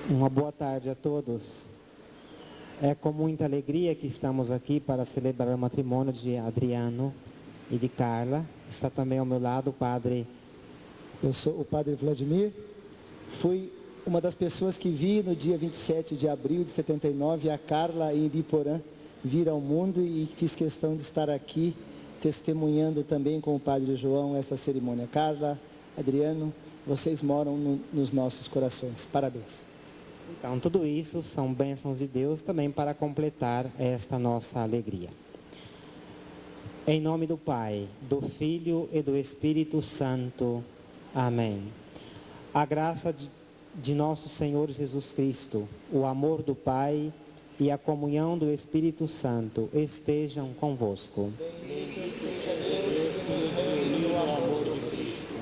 Uma boa tarde a todos. É com muita alegria que estamos aqui para celebrar o matrimônio de Adriano e de Carla. Está também ao meu lado o padre. Eu sou o padre Vladimir. Fui uma das pessoas que vi no dia 27 de abril de 79 a Carla em Ibiporã vir ao mundo e fiz questão de estar aqui testemunhando também com o padre João essa cerimônia. Carla, Adriano, vocês moram nos nossos corações. Parabéns. Então, tudo isso são bênçãos de Deus também para completar esta nossa alegria. Em nome do Pai, do Filho e do Espírito Santo. Amém. A graça de nosso Senhor Jesus Cristo, o amor do Pai e a comunhão do Espírito Santo estejam convosco. Bendito seja Deus que nos reuniu ao amor de Cristo.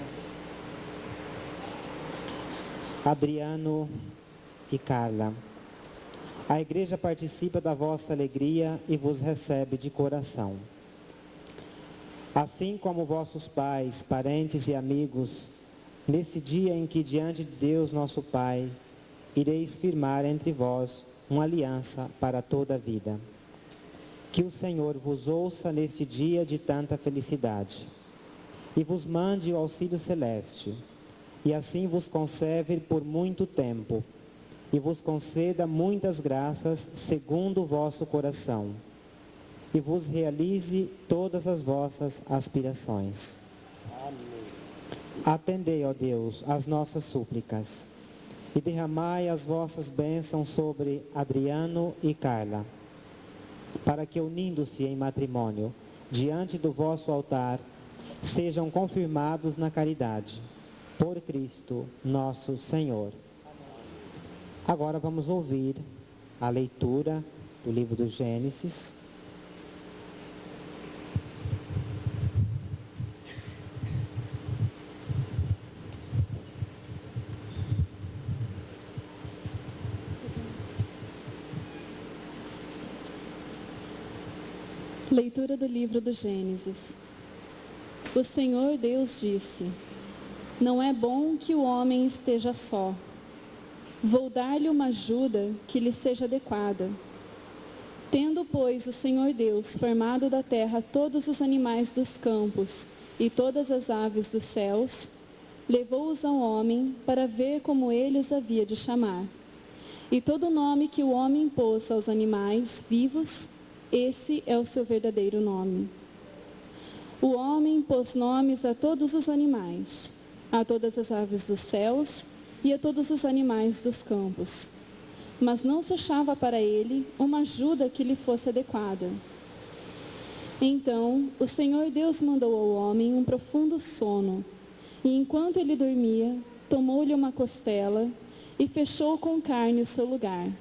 Adriano e Carla, a igreja participa da vossa alegria e vos recebe de coração. Assim como vossos pais, parentes e amigos, nesse dia em que diante de Deus nosso Pai, ireis firmar entre vós uma aliança para toda a vida. Que o Senhor vos ouça neste dia de tanta felicidade e vos mande o auxílio celeste, e assim vos conserve por muito tempo, e vos conceda muitas graças segundo o vosso coração, e vos realize todas as vossas aspirações. Amém. Atendei, ó Deus, as nossas súplicas, e derramai as vossas bênçãos sobre Adriano e Carla, para que, unindo-se em matrimônio, diante do vosso altar, sejam confirmados na caridade, por Cristo nosso Senhor. Agora vamos ouvir a leitura do livro do Gênesis. Leitura do livro do Gênesis. O Senhor Deus disse: não é bom que o homem esteja só. Vou dar-lhe uma ajuda que lhe seja adequada. Tendo, pois, o Senhor Deus formado da terra todos os animais dos campos e todas as aves dos céus, levou-os ao homem para ver como ele os havia de chamar. E todo nome que o homem pôs aos animais vivos, esse é o seu verdadeiro nome. O homem pôs nomes a todos os animais, a todas as aves dos céus e a todos os animais dos campos. Mas não se achava para ele uma ajuda que lhe fosse adequada. Então o Senhor Deus mandou ao homem um profundo sono, e enquanto ele dormia, tomou-lhe uma costela e fechou com carne o seu lugar.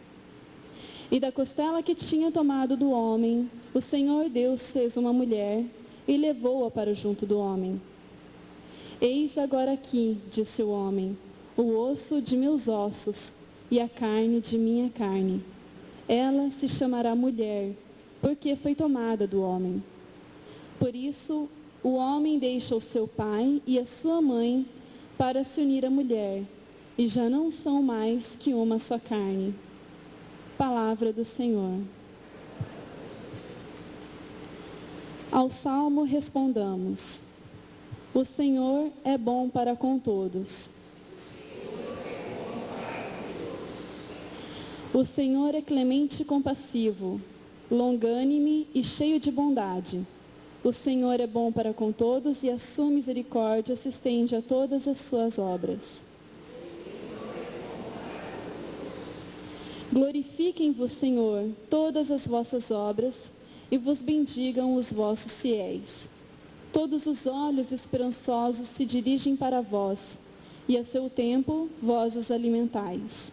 E da costela que tinha tomado do homem, o Senhor Deus fez uma mulher e levou-a para junto do homem. Eis agora aqui, disse o homem, o osso de meus ossos e a carne de minha carne. Ela se chamará mulher, porque foi tomada do homem. Por isso, o homem deixa o seu pai e a sua mãe para se unir à mulher, e já não são mais que uma só carne. Palavra do Senhor. Ao salmo respondamos: o Senhor é bom para com todos. O Senhor é clemente e compassivo, longânime e cheio de bondade. O Senhor é bom para com todos e a sua misericórdia se estende a todas as suas obras. Glorifiquem-vos, Senhor, todas as vossas obras e vos bendigam os vossos fiéis. Todos os olhos esperançosos se dirigem para vós, e a seu tempo vós os alimentais.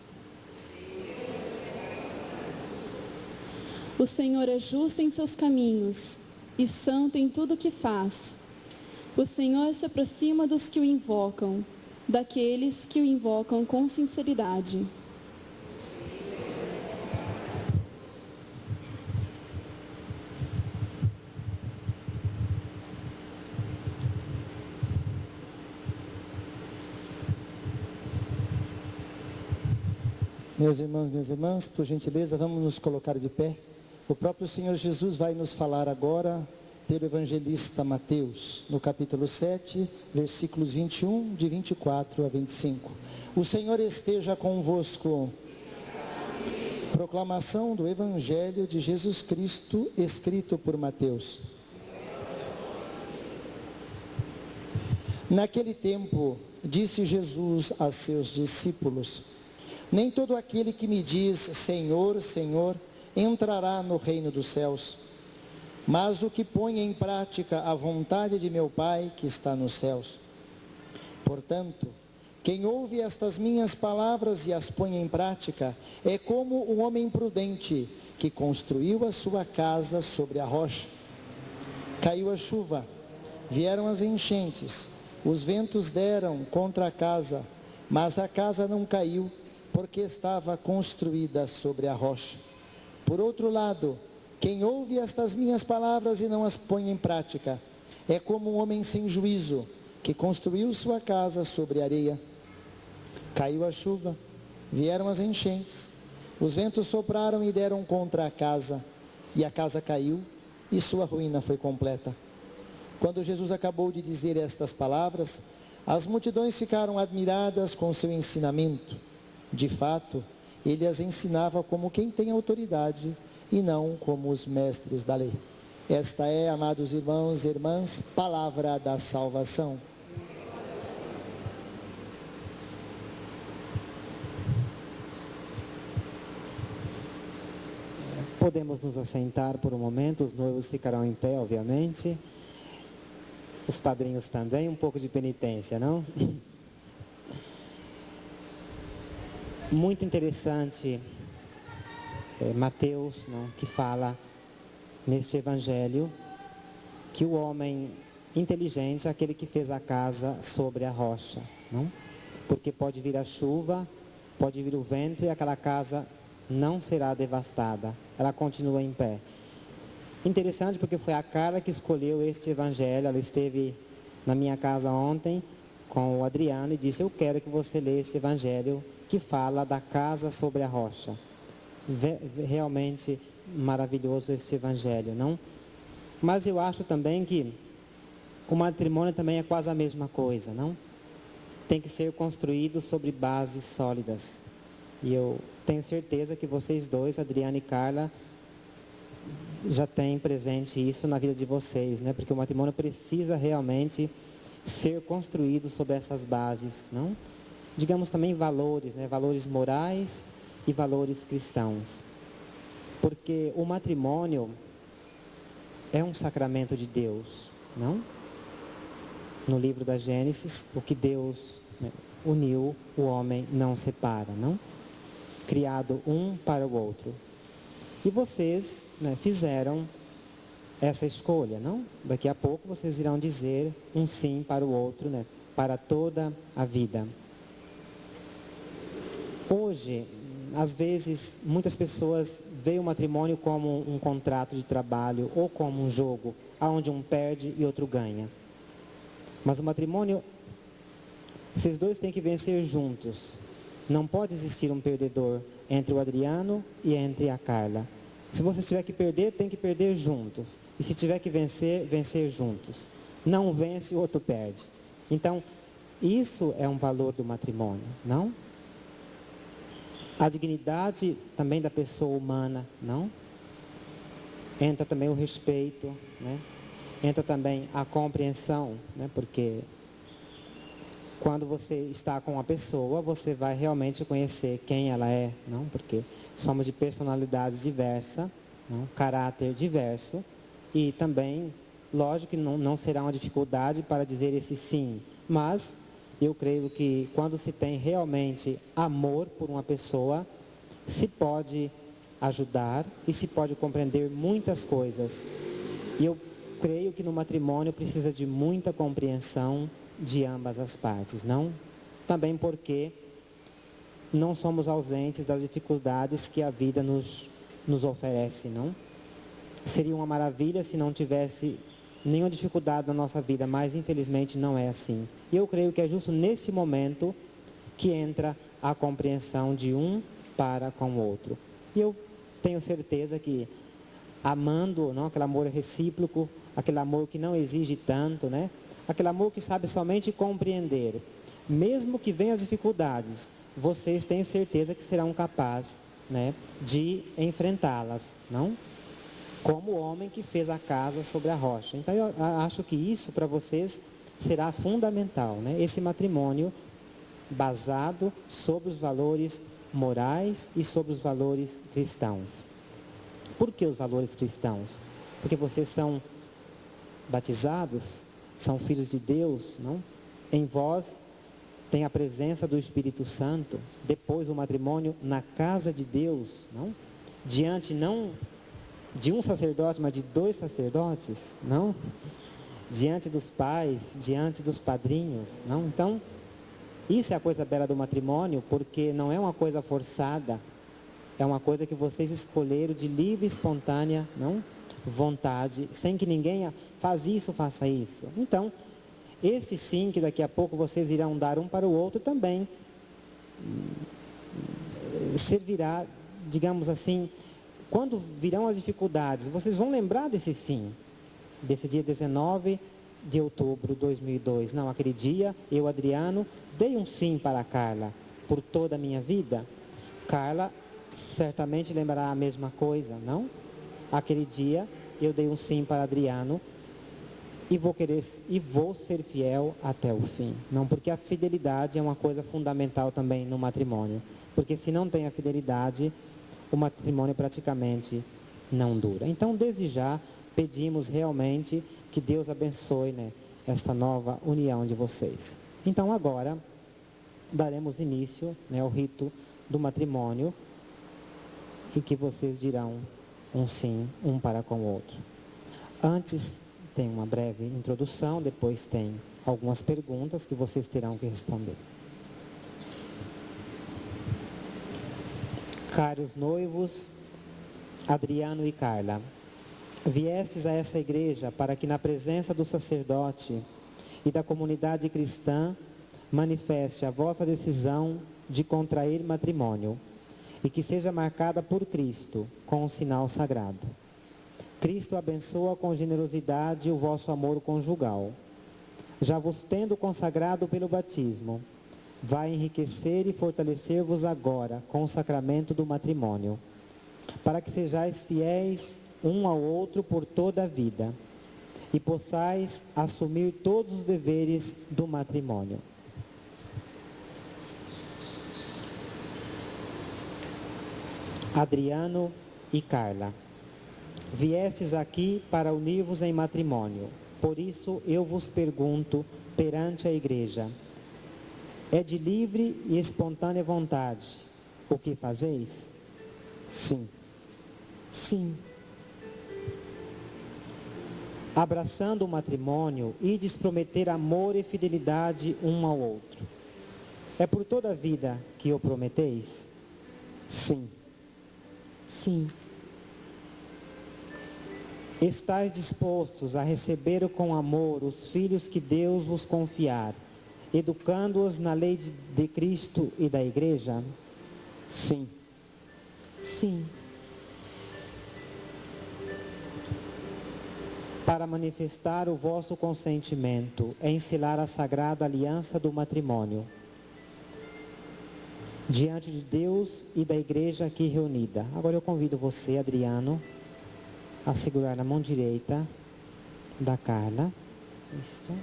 O Senhor é justo em seus caminhos e santo em tudo o que faz. O Senhor se aproxima dos que o invocam, daqueles que o invocam com sinceridade. Meus irmãos, minhas irmãs, por gentileza, vamos nos colocar de pé. O próprio Senhor Jesus vai nos falar agora pelo evangelista Mateus, no capítulo 7, versículos 21, de 24 a 25. O Senhor esteja convosco. Proclamação do Evangelho de Jesus Cristo, escrito por Mateus. Naquele tempo, disse Jesus a seus discípulos: nem todo aquele que me diz Senhor, Senhor, entrará no reino dos céus, mas o que põe em prática a vontade de meu Pai que está nos céus. Portanto, quem ouve estas minhas palavras e as põe em prática, é como um homem prudente que construiu a sua casa sobre a rocha. Caiu a chuva, vieram as enchentes, os ventos deram contra a casa, mas a casa não caiu, porque estava construída sobre a rocha. Por outro lado, quem ouve estas minhas palavras e não as põe em prática, é como um homem sem juízo, que construiu sua casa sobre areia. Caiu a chuva, vieram as enchentes, os ventos sopraram e deram contra a casa, e a casa caiu, e sua ruína foi completa. Quando Jesus acabou de dizer estas palavras, as multidões ficaram admiradas com seu ensinamento. De fato, ele as ensinava como quem tem autoridade e não como os mestres da lei. Esta é, amados irmãos e irmãs, palavra da salvação. Podemos nos assentar por um momento, os noivos ficarão em pé, obviamente. Os padrinhos também, um pouco de penitência, não? Muito interessante, Mateus, não, que fala neste evangelho que o homem inteligente é aquele que fez a casa sobre a rocha, não? Porque pode vir a chuva, pode vir o vento e aquela casa não será devastada, ela continua em pé. Interessante porque foi a Carla que escolheu este evangelho. Ela esteve na minha casa ontem com o Adriano e disse: eu quero que você leia esse evangelho que fala da casa sobre a rocha. Realmente maravilhoso esse evangelho, não? Mas eu acho também que o matrimônio também é quase a mesma coisa, não? Tem que ser construído sobre bases sólidas. E eu tenho certeza que vocês dois, Adriana e Carla, já têm presente isso na vida de vocês, né? Porque o matrimônio precisa realmente ser construído sobre essas bases, não? Digamos também valores, né? Valores morais e valores cristãos. Porque o matrimônio é um sacramento de Deus, não? No livro da Gênesis, o que Deus, né, uniu, o homem não separa, não? Criado um para o outro. E vocês, né, fizeram essa escolha, não? Daqui a pouco vocês irão dizer um sim para o outro, né? Para toda a vida. Hoje, às vezes, muitas pessoas veem o matrimônio como um contrato de trabalho ou como um jogo, onde um perde e outro ganha. Mas o matrimônio, vocês dois têm que vencer juntos. Não pode existir um perdedor entre o Adriano e entre a Carla. Se você tiver que perder, tem que perder juntos. E se tiver que vencer, vencer juntos. Não vence, o outro perde. Então, isso é um valor do matrimônio, não? A dignidade também da pessoa humana, não? Entra também o respeito, né? Entra também a compreensão, né? Porque quando você está com uma pessoa, você vai realmente conhecer quem ela é, não? Porque somos de personalidades diversas, não? Caráter diverso, e também, lógico que não será uma dificuldade para dizer esse sim, mas eu creio que quando se tem realmente amor por uma pessoa, se pode ajudar e se pode compreender muitas coisas. E eu creio que no matrimônio precisa de muita compreensão de ambas as partes, não? Também porque não somos ausentes das dificuldades que a vida nos oferece, não? Seria uma maravilha se não tivesse nenhuma dificuldade na nossa vida, mas infelizmente não é assim. E eu creio que é justo nesse momento que entra a compreensão de um para com o outro. E eu tenho certeza que amando, não, aquele amor recíproco, aquele amor que não exige tanto, né? Aquele amor que sabe somente compreender, mesmo que venham as dificuldades, vocês têm certeza que serão capazes, né, de enfrentá-las, não? Como o homem que fez a casa sobre a rocha. Então eu acho que isso para vocês será fundamental, né? Esse matrimônio basado sobre os valores morais e sobre os valores cristãos. Por que os valores cristãos? Porque vocês são batizados, são filhos de Deus, não? Em vós tem a presença do Espírito Santo, depois o matrimônio na casa de Deus, não? Diante não de um sacerdote, mas de dois sacerdotes, não? Diante dos pais, diante dos padrinhos, não? Então, isso é a coisa bela do matrimônio, porque não é uma coisa forçada, é uma coisa que vocês escolheram de livre, espontânea, não? Vontade, sem que ninguém faz isso, faça isso. Então, este sim, que daqui a pouco vocês irão dar um para o outro também, servirá, digamos assim, quando virão as dificuldades, vocês vão lembrar desse sim, desse dia 19 de outubro de 2002. Não, aquele dia, eu, Adriano, dei um sim para a Carla, por toda a minha vida. Carla certamente lembrará a mesma coisa, não? Aquele dia, eu dei um sim para Adriano, e vou ser fiel até o fim. Não, porque a fidelidade é uma coisa fundamental também no matrimônio. Porque se não tem a fidelidade, o matrimônio praticamente não dura. Então, desde já, pedimos realmente que Deus abençoe, né, esta nova união de vocês. Então, agora, daremos início, né, ao rito do matrimônio, em que vocês dirão um sim, um para com o outro. Antes, tem uma breve introdução, depois tem algumas perguntas que vocês terão que responder. Caros noivos, Adriano e Carla, viestes a essa igreja para que na presença do sacerdote e da comunidade cristã manifeste a vossa decisão de contrair matrimônio e que seja marcada por Cristo com um sinal sagrado. Cristo abençoa com generosidade o vosso amor conjugal. Já vos tendo consagrado pelo batismo, vai enriquecer e fortalecer-vos agora com o sacramento do matrimônio, para que sejais fiéis um ao outro por toda a vida e possais assumir todos os deveres do matrimônio. Adriano e Carla, viestes aqui para unir-vos em matrimônio. Por isso eu vos pergunto perante a igreja: é de livre e espontânea vontade o que fazeis? Sim. Sim. Abraçando o matrimônio, ides prometer amor e fidelidade um ao outro. É por toda a vida que o prometeis? Sim. Sim. Estais dispostos a receber com amor os filhos que Deus vos confiar, educando-os na lei de Cristo e da Igreja? Sim. Sim. Para manifestar o vosso consentimento em selar a sagrada aliança do matrimônio, diante de Deus e da igreja aqui reunida. Agora eu convido você, Adriano, a segurar na mão direita da Carla. Isto.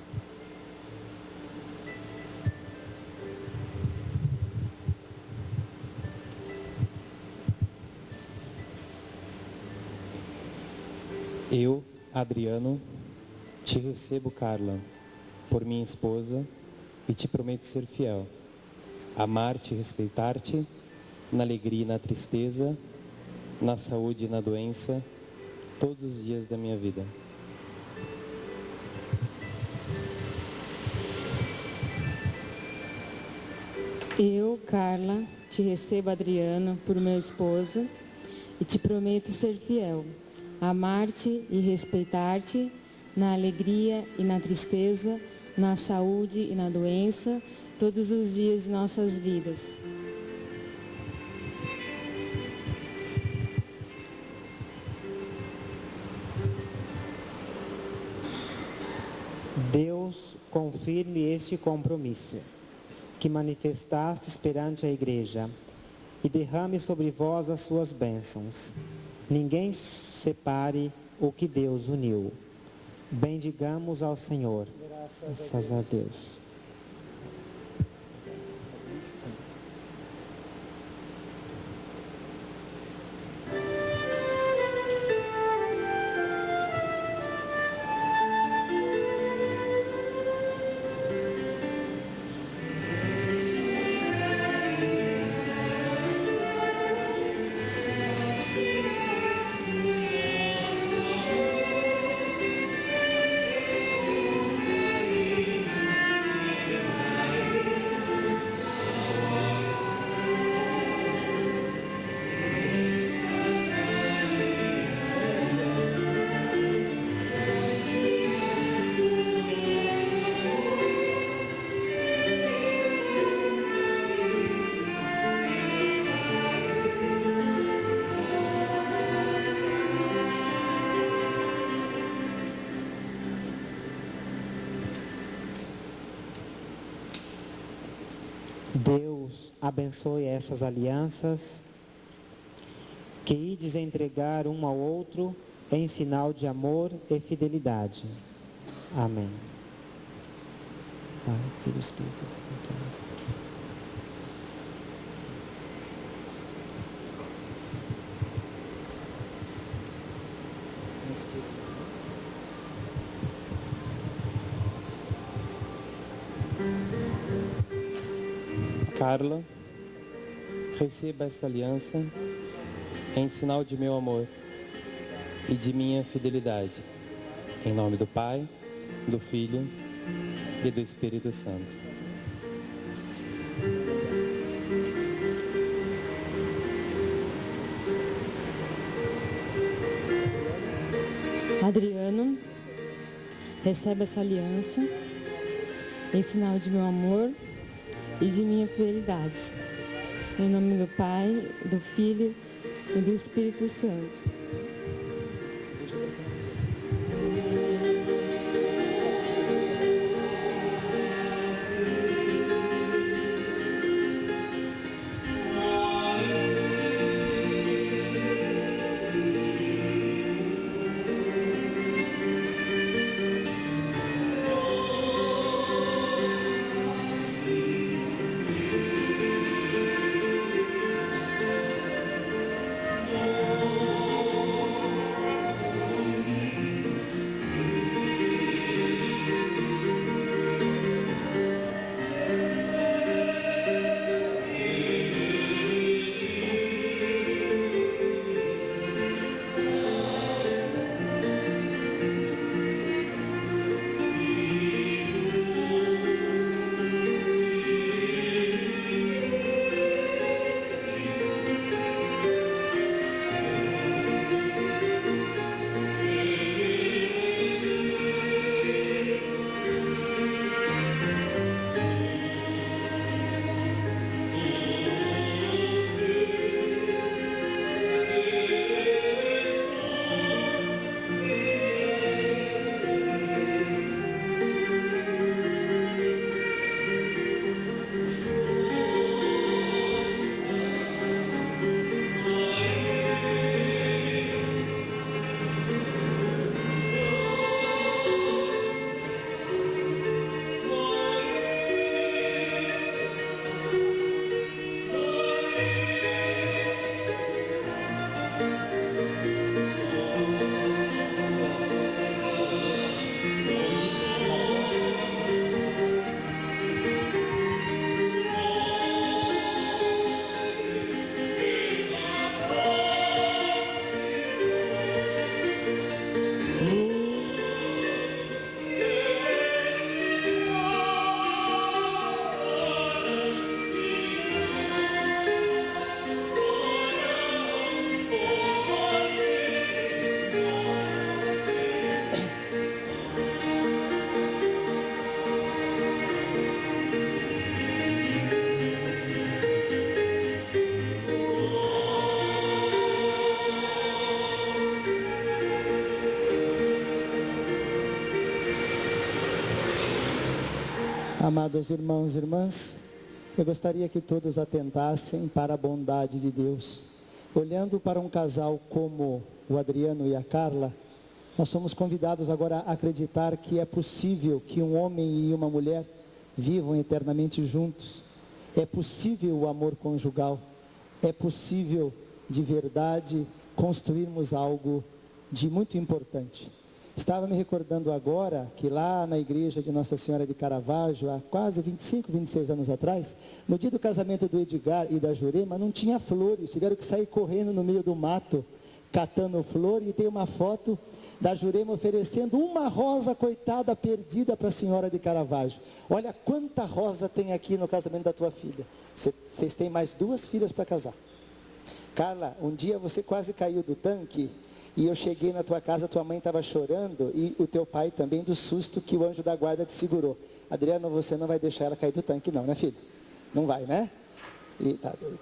Eu, Adriano, te recebo, Carla, por minha esposa e te prometo ser fiel, amar-te e respeitar-te, na alegria e na tristeza, na saúde e na doença, todos os dias da minha vida. Eu, Carla, te recebo, Adriano, por meu esposo e te prometo ser fiel, amar-te e respeitar-te na alegria e na tristeza, na saúde e na doença, todos os dias de nossas vidas. Deus confirme este compromisso que manifestastes perante a igreja e derrame sobre vós as suas bênçãos. Ninguém separe o que Deus uniu. Bendigamos ao Senhor. Graças a Deus. Deus abençoe essas alianças que ides entregar um ao outro em sinal de amor e fidelidade. Amém. Pai, Filho e Espírito Santo. Carla, receba esta aliança em sinal de meu amor e de minha fidelidade. Em nome do Pai, do Filho e do Espírito Santo. Adriano, recebe essa aliança em sinal de meu amor e de minha fidelidade. Em nome do Pai, do Filho e do Espírito Santo. Amados irmãos e irmãs, eu gostaria que todos atentassem para a bondade de Deus. Olhando para um casal como o Adriano e a Carla, nós somos convidados agora a acreditar que é possível que um homem e uma mulher vivam eternamente juntos. É possível o amor conjugal. É possível, de verdade, construirmos algo de muito importante. Estava me recordando agora que lá na igreja de Nossa Senhora de Caravaggio, há quase 25, 26 anos atrás, no dia do casamento do Edgar e da Jurema, não tinha flores, tiveram que sair correndo no meio do mato, catando flor, e tem uma foto da Jurema oferecendo uma rosa, coitada, perdida para a Senhora de Caravaggio. Olha quanta rosa tem aqui no casamento da tua filha. Vocês têm mais 2 filhas para casar. Carla, um dia você quase caiu do tanque, e eu cheguei na tua casa, tua mãe estava chorando, e o teu pai também, do susto que o anjo da guarda te segurou. Adriano, você não vai deixar ela cair do tanque não, né, filho? Não vai, né?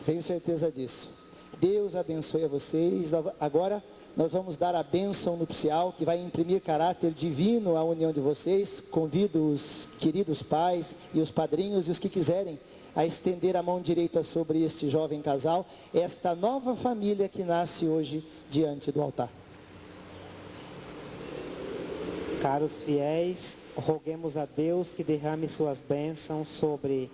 Tenho certeza disso. Deus abençoe a vocês. Agora nós vamos dar a bênção nupcial, que vai imprimir caráter divino à união de vocês. Convido os queridos pais e os padrinhos e os que quiserem a estender a mão direita sobre este jovem casal, esta nova família que nasce hoje diante do altar. Caros fiéis, roguemos a Deus que derrame suas bênçãos sobre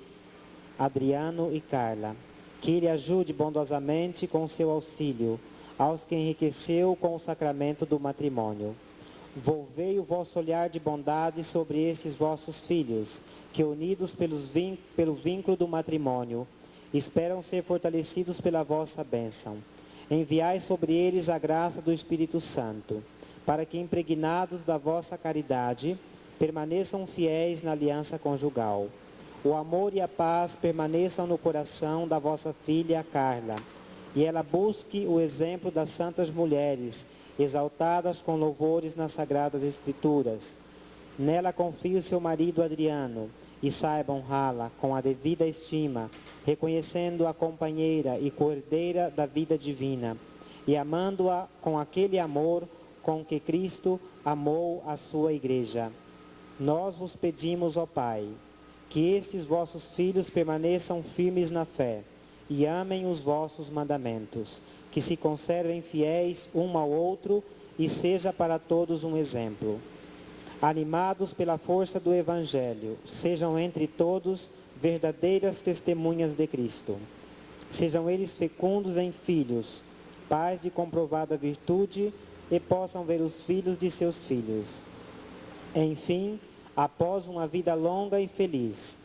Adriano e Carla, que Ele ajude bondosamente com seu auxílio aos que enriqueceu com o sacramento do matrimônio. Volvei o vosso olhar de bondade sobre estes vossos filhos, que unidos pelo vínculo do matrimônio, esperam ser fortalecidos pela vossa bênção. Enviai sobre eles a graça do Espírito Santo, para que, impregnados da vossa caridade, permaneçam fiéis na aliança conjugal. O amor e a paz permaneçam no coração da vossa filha Carla, e ela busque o exemplo das santas mulheres, exaltadas com louvores nas Sagradas Escrituras. Nela confie o seu marido Adriano, e saiba honrá-la com a devida estima, reconhecendo a companheira e cordeira da vida divina, e amando-a com aquele amor com que Cristo amou a sua igreja. Nós vos pedimos, ó Pai, que estes vossos filhos permaneçam firmes na fé e amem os vossos mandamentos, que se conservem fiéis um ao outro e seja para todos um exemplo. Animados pela força do Evangelho, sejam entre todos verdadeiras testemunhas de Cristo. Sejam eles fecundos em filhos, pais de comprovada virtude, e possam ver os filhos de seus filhos. Enfim, após uma vida longa e feliz,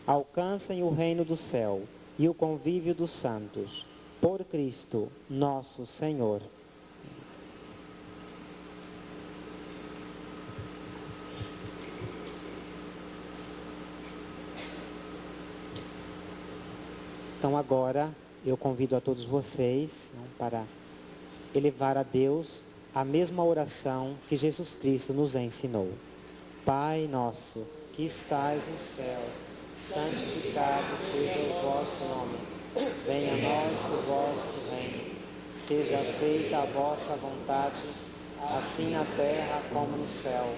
alcancem o reino do céu e o convívio dos santos. Por Cristo, nosso Senhor. Então agora eu convido a todos vocês para elevar a Deus a mesma oração que Jesus Cristo nos ensinou. Pai nosso, que estais nos céus, santificado seja o vosso nome. Venha a nós o vosso reino. Seja feita a vossa vontade, assim na terra como no céu.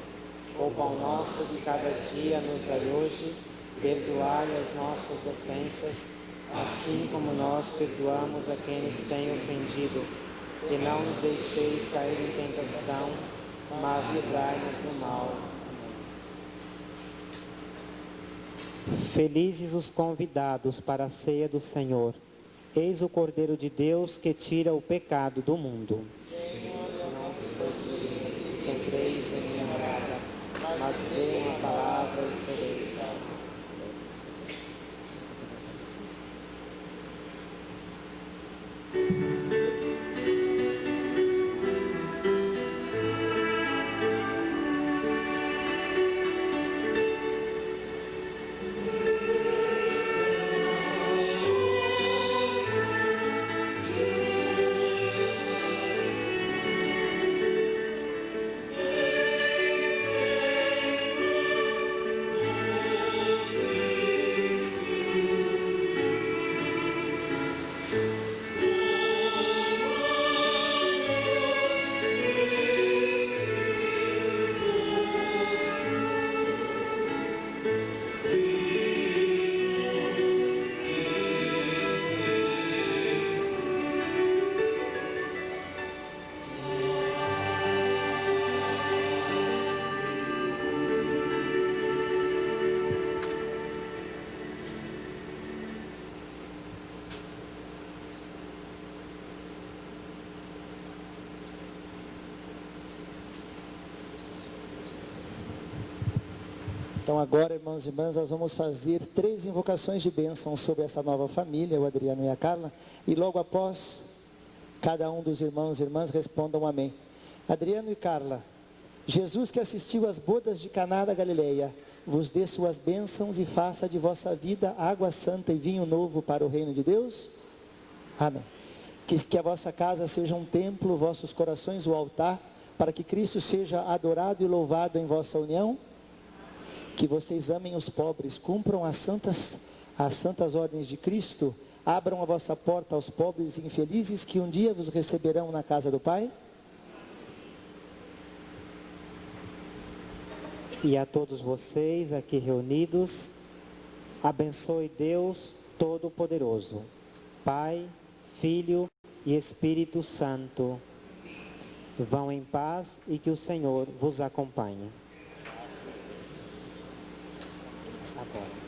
O pão nosso de cada dia nos dai hoje. Perdoai as nossas ofensas, assim como nós perdoamos a quem nos tem ofendido. E não nos deixeis cair em tentação, mas livrai-nos do mal. Felizes os convidados para a ceia do Senhor. Eis o Cordeiro de Deus que tira o pecado do mundo. Senhor, não sou digno que entreis em minha morada, mas dizei uma palavra e sereis salvos. Então agora, irmãos e irmãs, nós vamos fazer 3 invocações de bênção sobre essa nova família, o Adriano e a Carla, e logo após, cada um dos irmãos e irmãs respondam amém. Adriano e Carla, Jesus que assistiu às bodas de Caná da Galileia, vos dê suas bênçãos e faça de vossa vida água santa e vinho novo para o reino de Deus. Amém. Que a vossa casa seja um templo, vossos corações o altar, para que Cristo seja adorado e louvado em vossa união. Que vocês amem os pobres, cumpram as santas ordens de Cristo, abram a vossa porta aos pobres e infelizes que um dia vos receberão na casa do Pai. E a todos vocês aqui reunidos, abençoe Deus Todo-Poderoso, Pai, Filho e Espírito Santo. Vão em paz e que o Senhor vos acompanhe. Agora.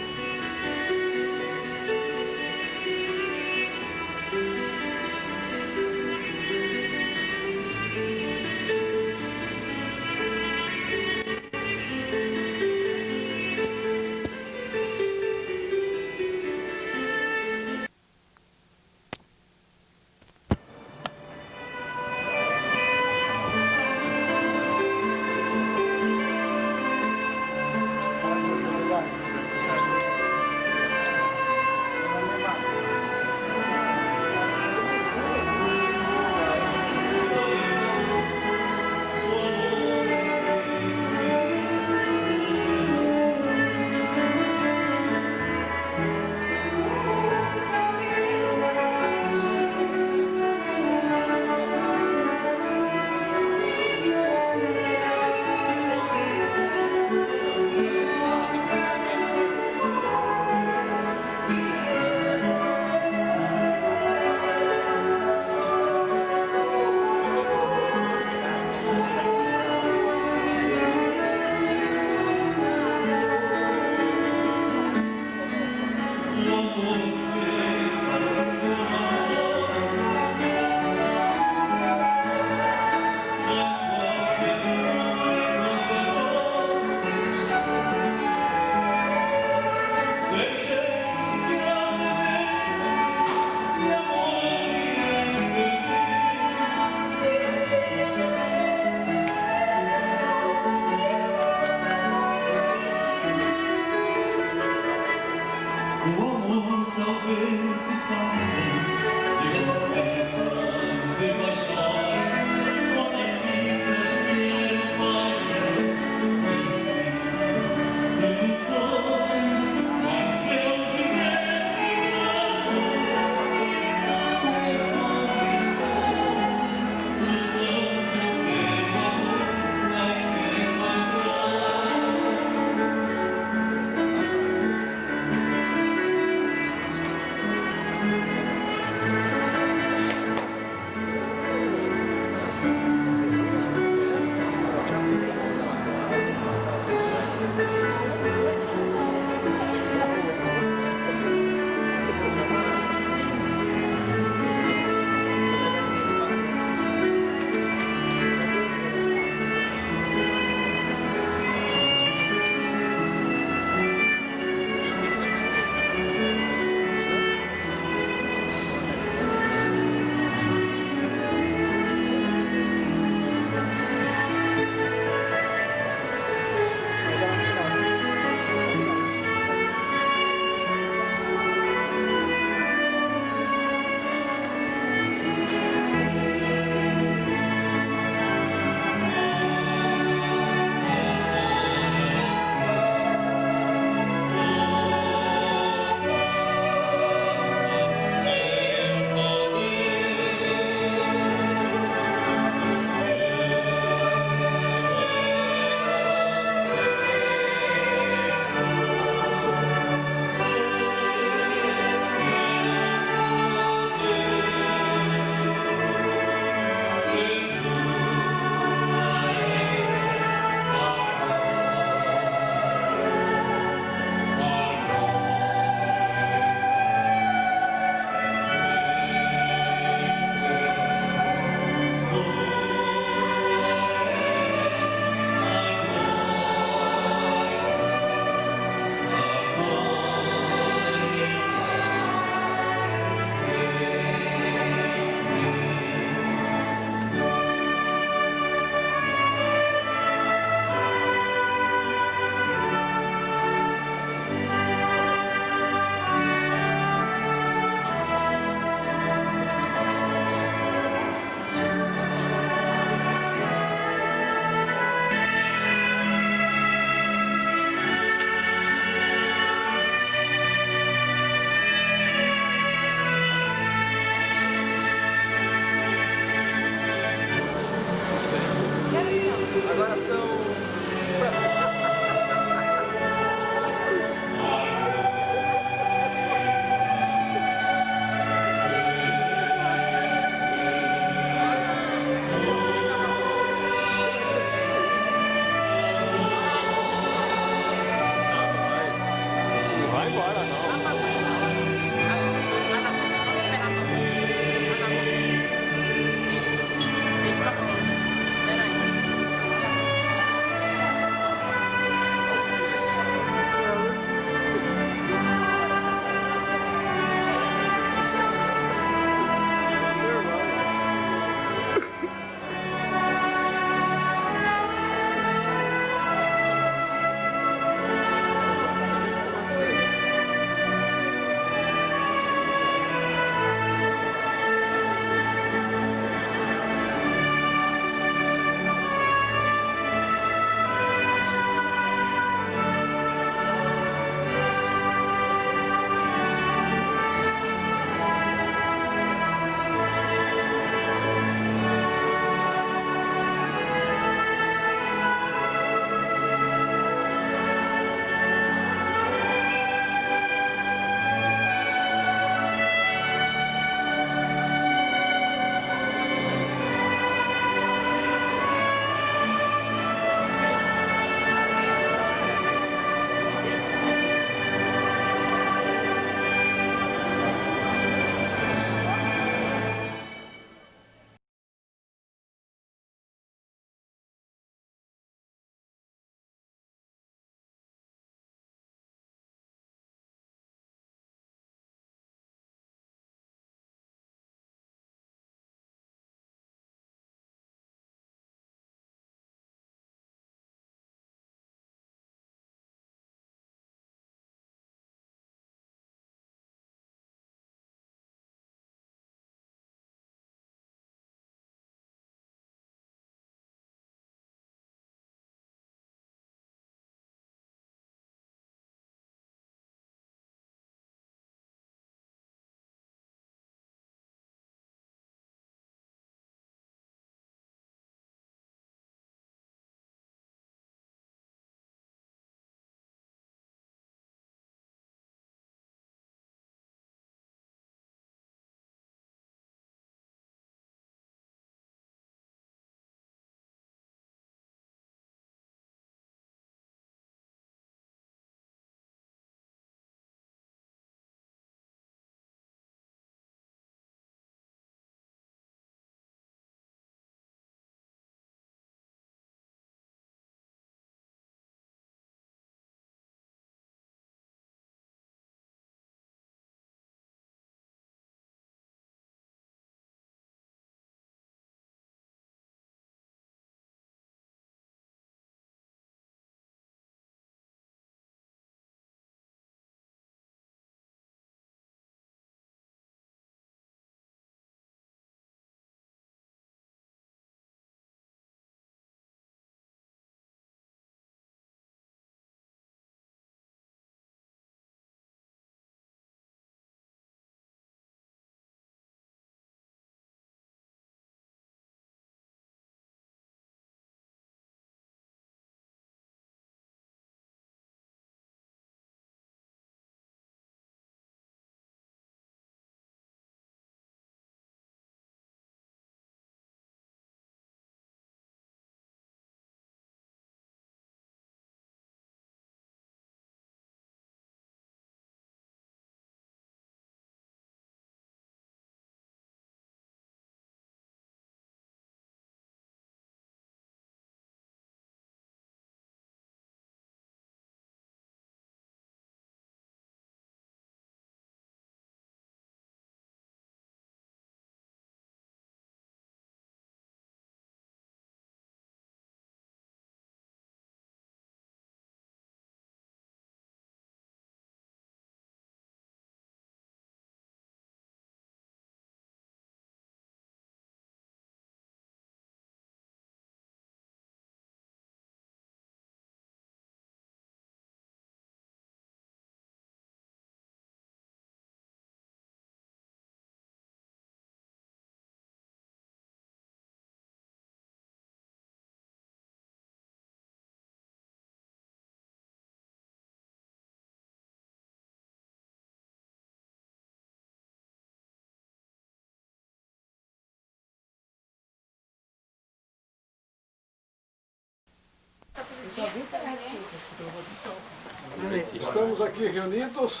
Estamos aqui reunidos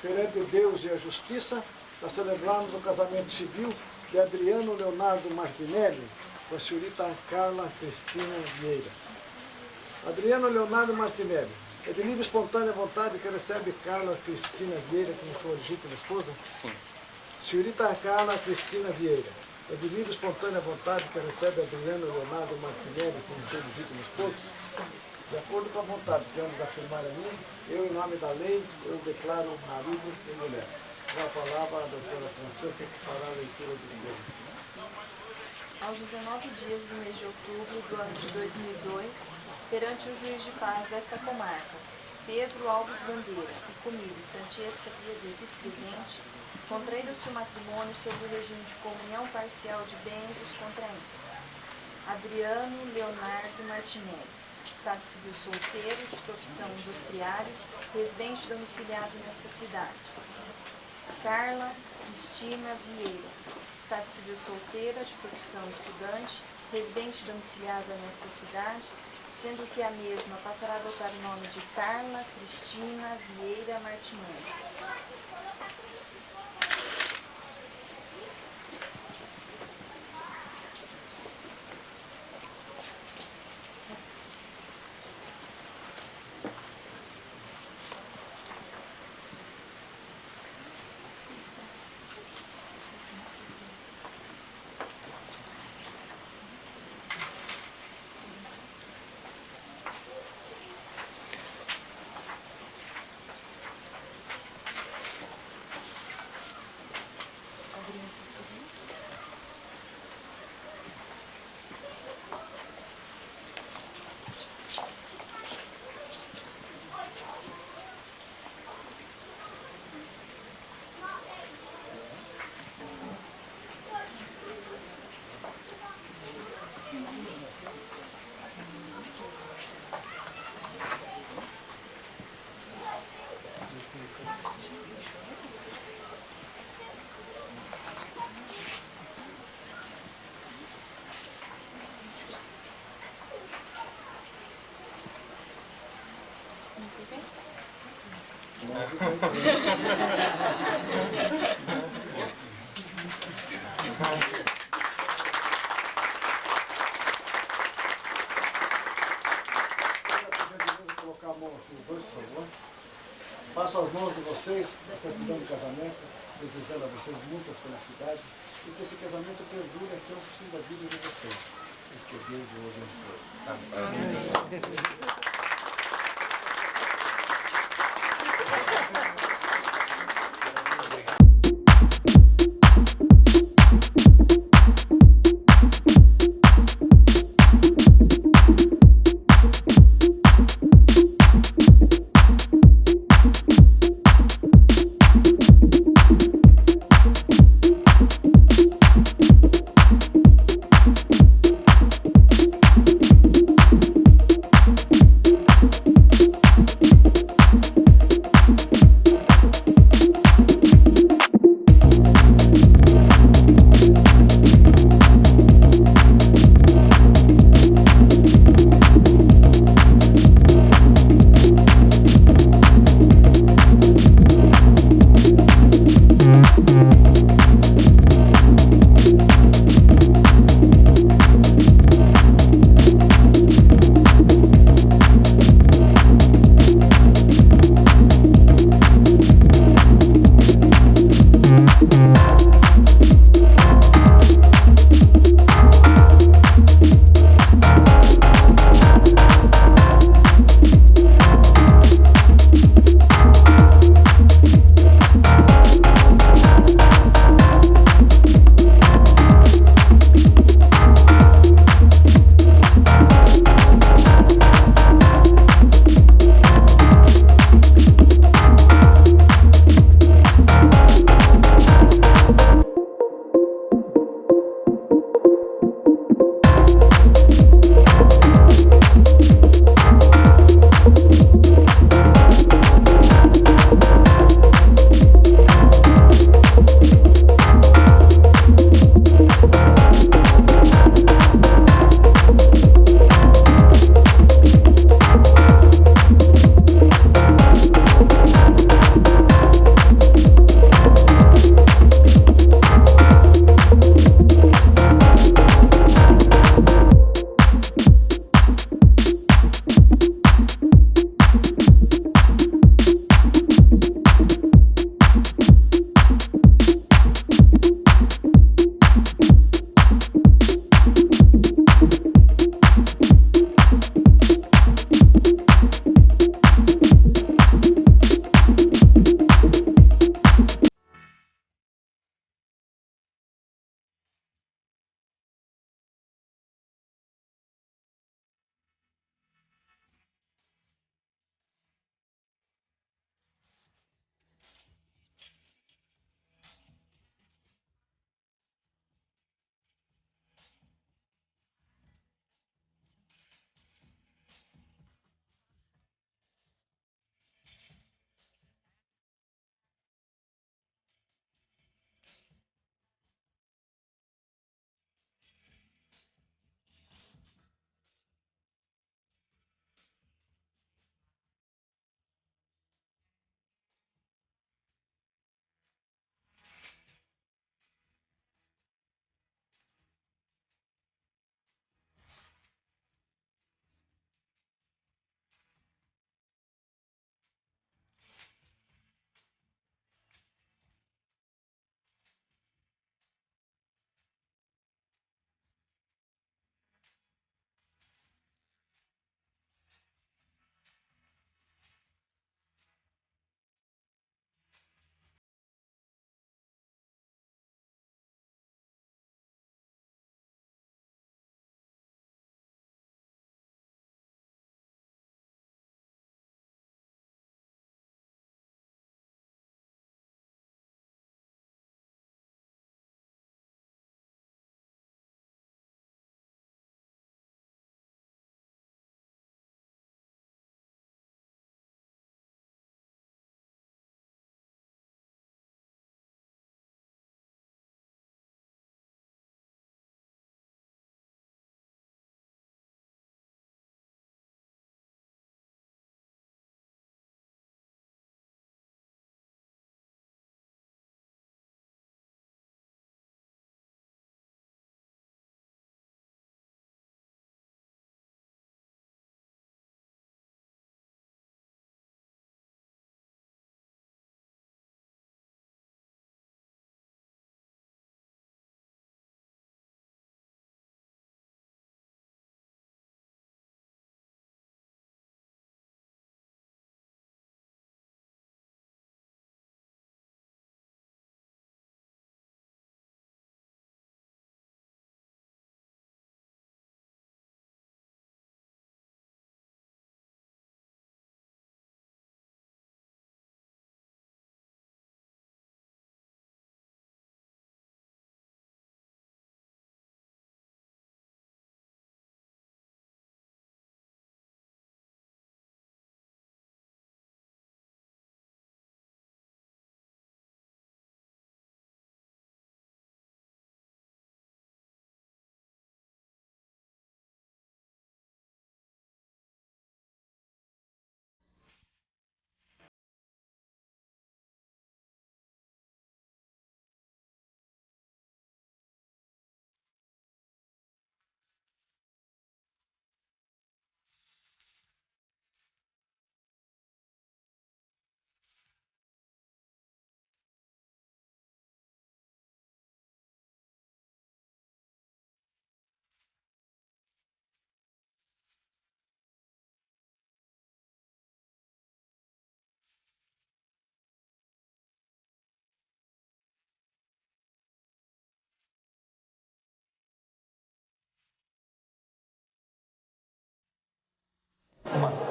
perante Deus e a Justiça para celebrarmos o casamento civil de Adriano Leonardo Martinelli com a senhorita Carla Cristina Vieira. Adriano Leonardo Martinelli, é de livre e espontânea vontade que recebe Carla Cristina Vieira como sua legítima esposa? Sim. Senhorita Carla Cristina Vieira, é de livre e espontânea vontade que recebe Adriano Leonardo Martinelli como seu legítimo esposo? De acordo com a vontade que ambos afirmar a mim, eu, em nome da lei, eu declaro marido e mulher. Com a palavra a doutora Francisca, que fará a leitura do livro. Aos 19 dias do mês de outubro do ano de 2002, perante o juiz de paz desta comarca, Pedro Alves Bandeira, e comigo, Francesca Piazetti Escrevente, contraíram-se o matrimônio sob o regime de comunhão parcial de bens dos contraentes. Adriano Leonardo Martinelli, estado civil solteiro, de profissão industriário, residente domiciliado nesta cidade. Carla Cristina Vieira, estado civil solteira, de profissão estudante, residente domiciliada nesta cidade, sendo que a mesma passará a adotar o nome de Carla Cristina Vieira Martinelli. Colocar a mão aqui, os dois, por favor. Passo as mãos de vocês, a certidão de casamento, desejando a vocês muitas felicidades e que esse casamento perdure até o fim da vida de vocês. E que Deus o abençoe. Amém.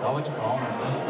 Salva de palmas, né?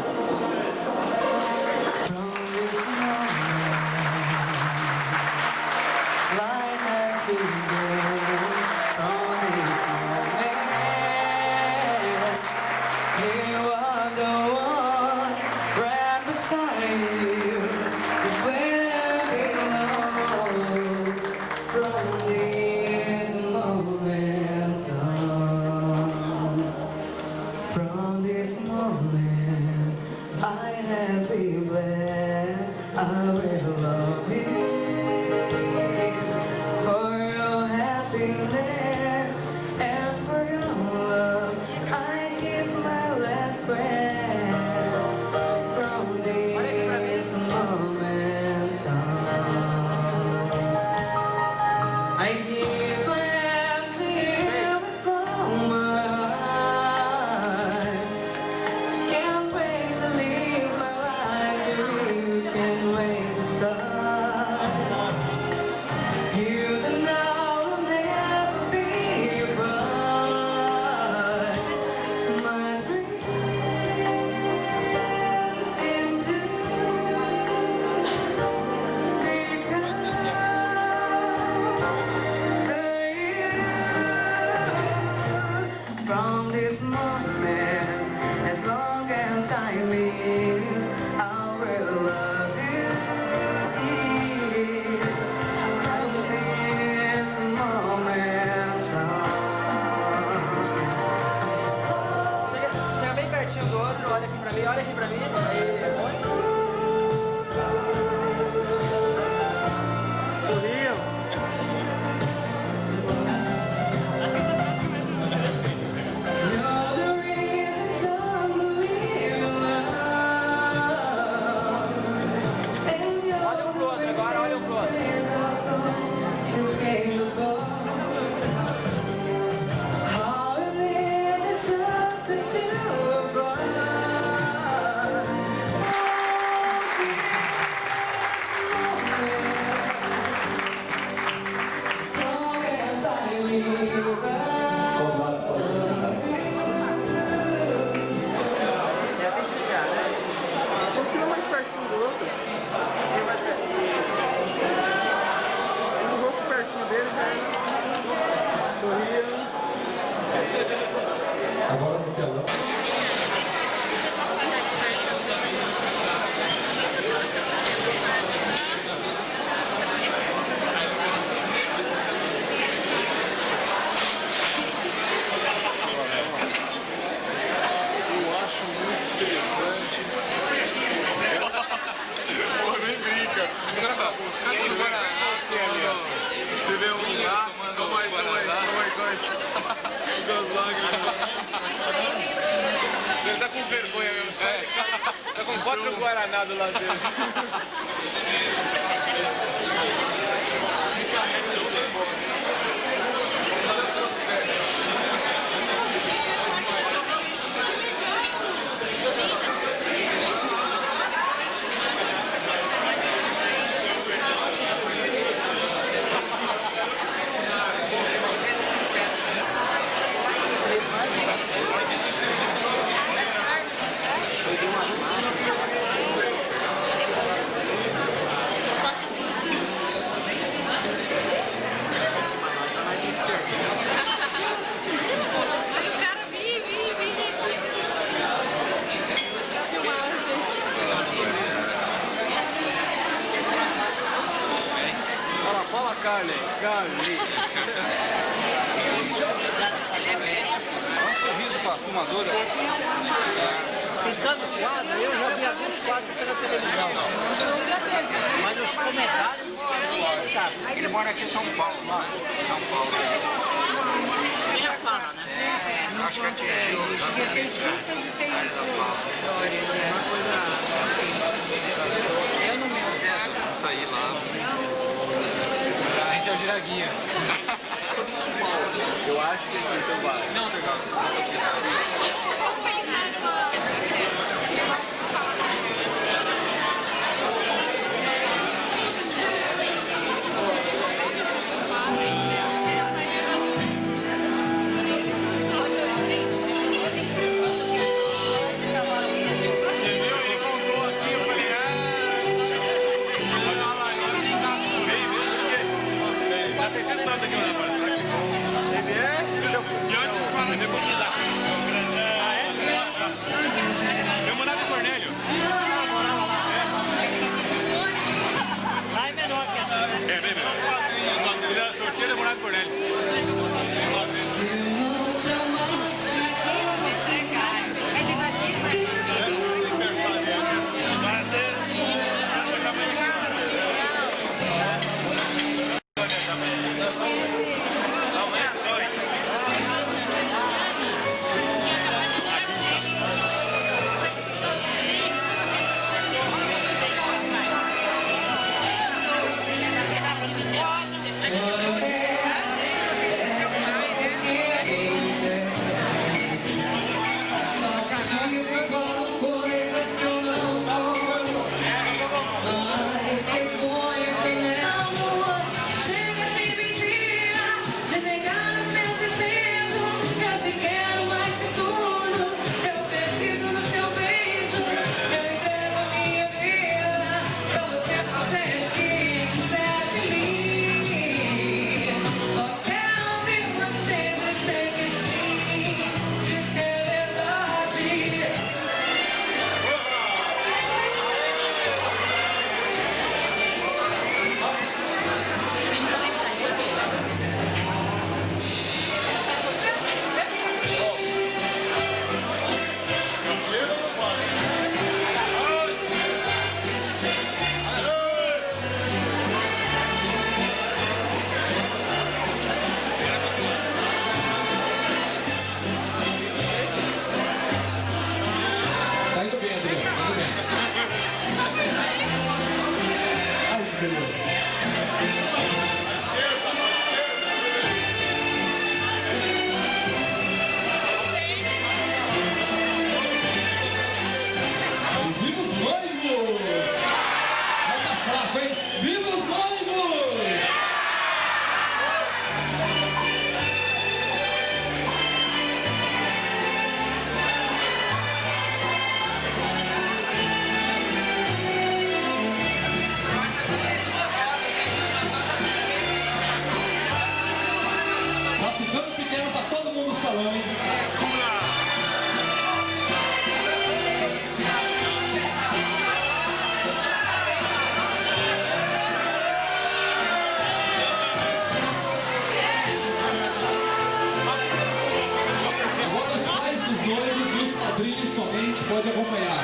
pode acompanhar.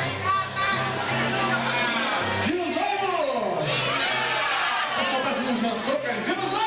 Viva os noivos! O pessoal tá se jantou, cara. Viva os noivos!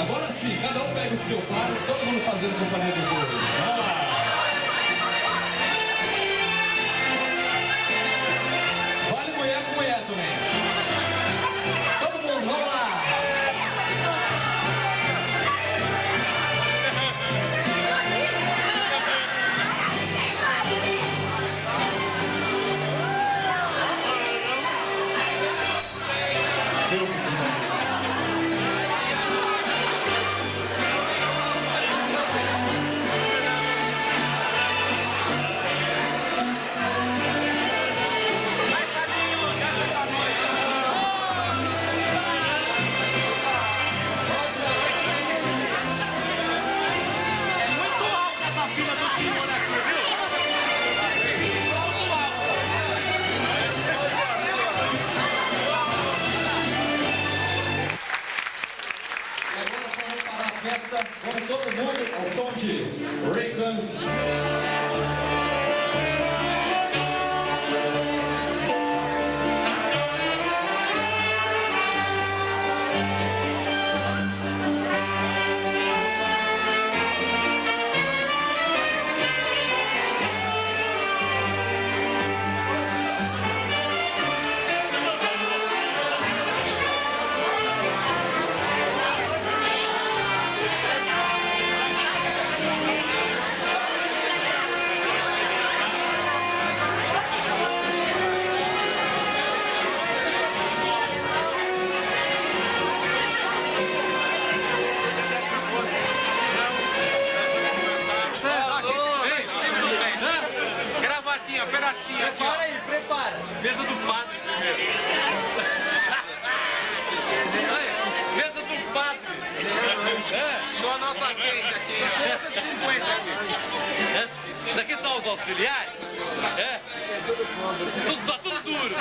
Agora sim, cada um pega o seu par, todo mundo fazendo companhia dos outros. Vamos lá! Vale mulher com mulher também. Todo mundo, vamos lá! Festa, vamos todo mundo ao som de Ray Guns. Pedacinho aqui, ó. Aí, prepara. Mesa do padre primeiro. Mesa do padre. Só nota quente aqui, ó. 50 aqui. Daqui estão os auxiliares. Tá tudo duro.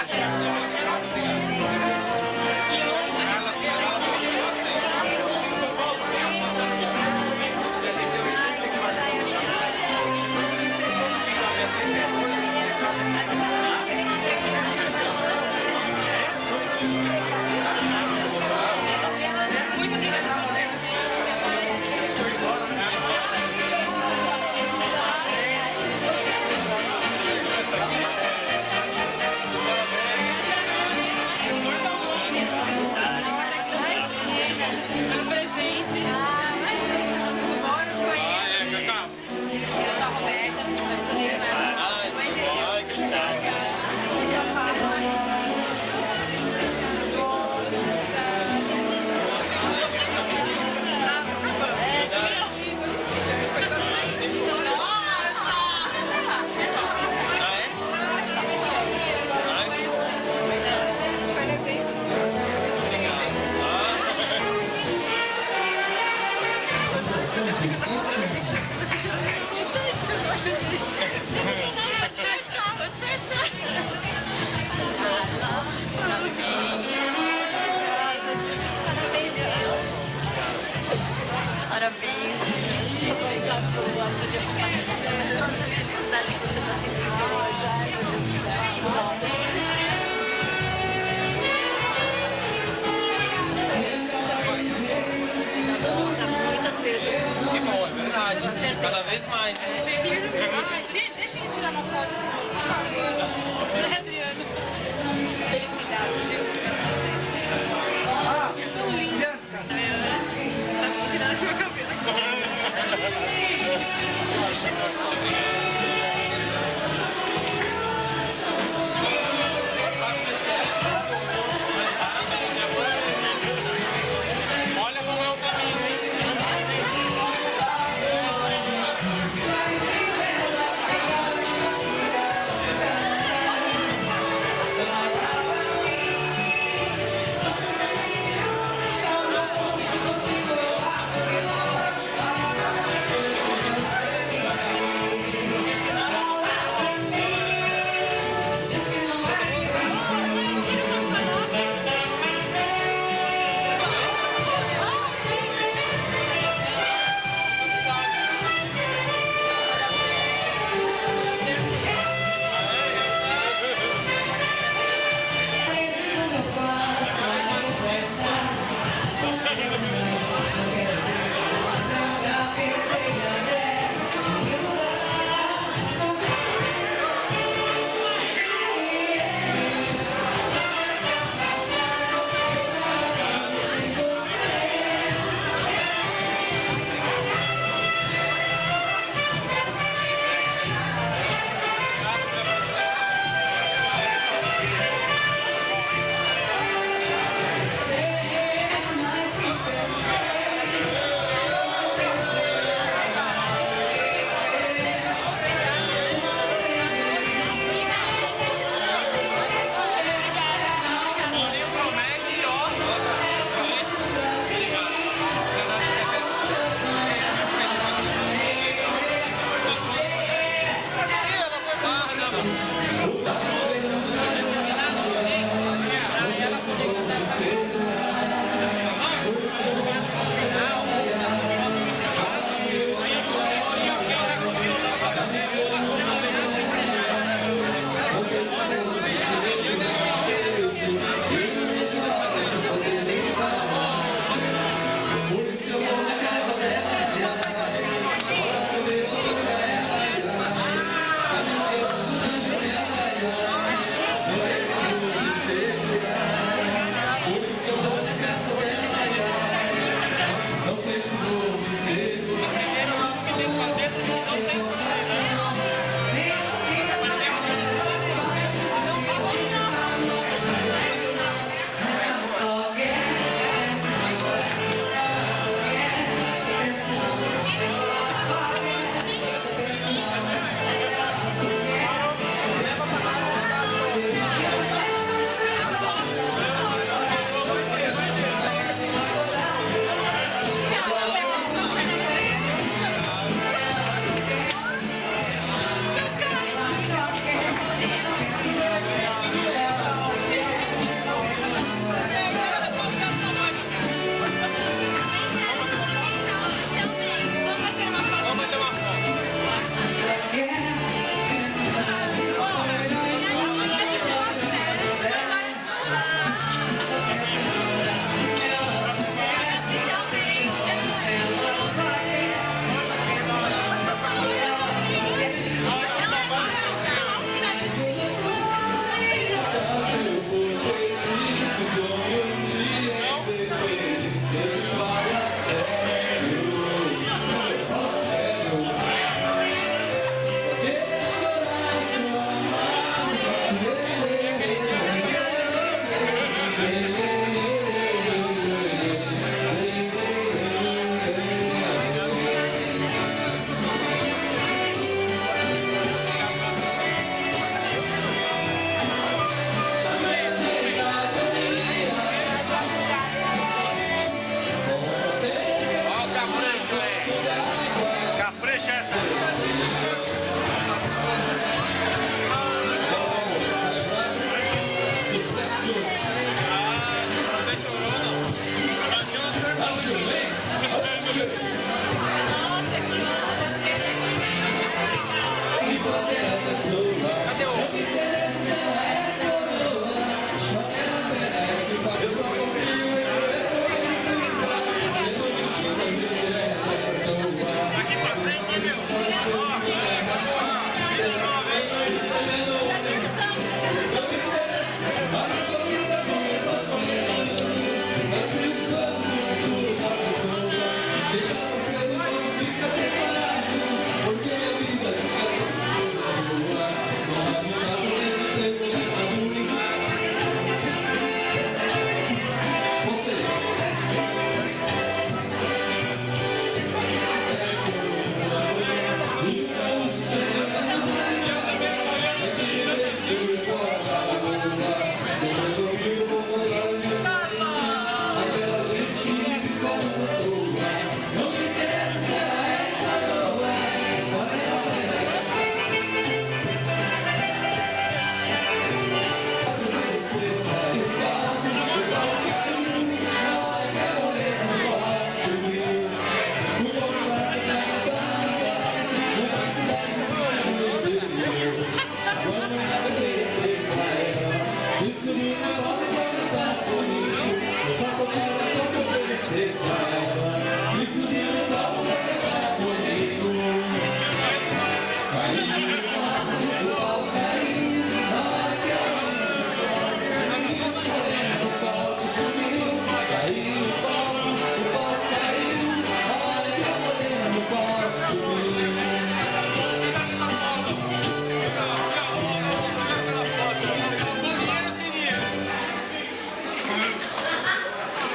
Cada vez mais. Deixa eu tirar uma foto. Adriano. Obrigado, viu? Tão lindo. Tirar a sua cabeça. Olha como é o caminho, hein?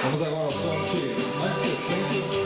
Vamos agora ao som de anos 60.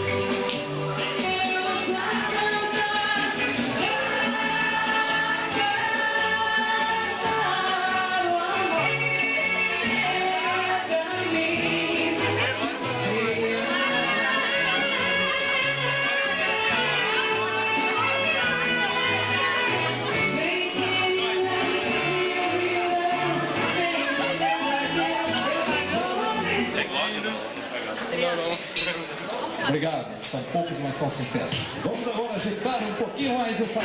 Obrigado, são poucos, mas são sinceros. Vamos agora agitar um pouquinho mais essa...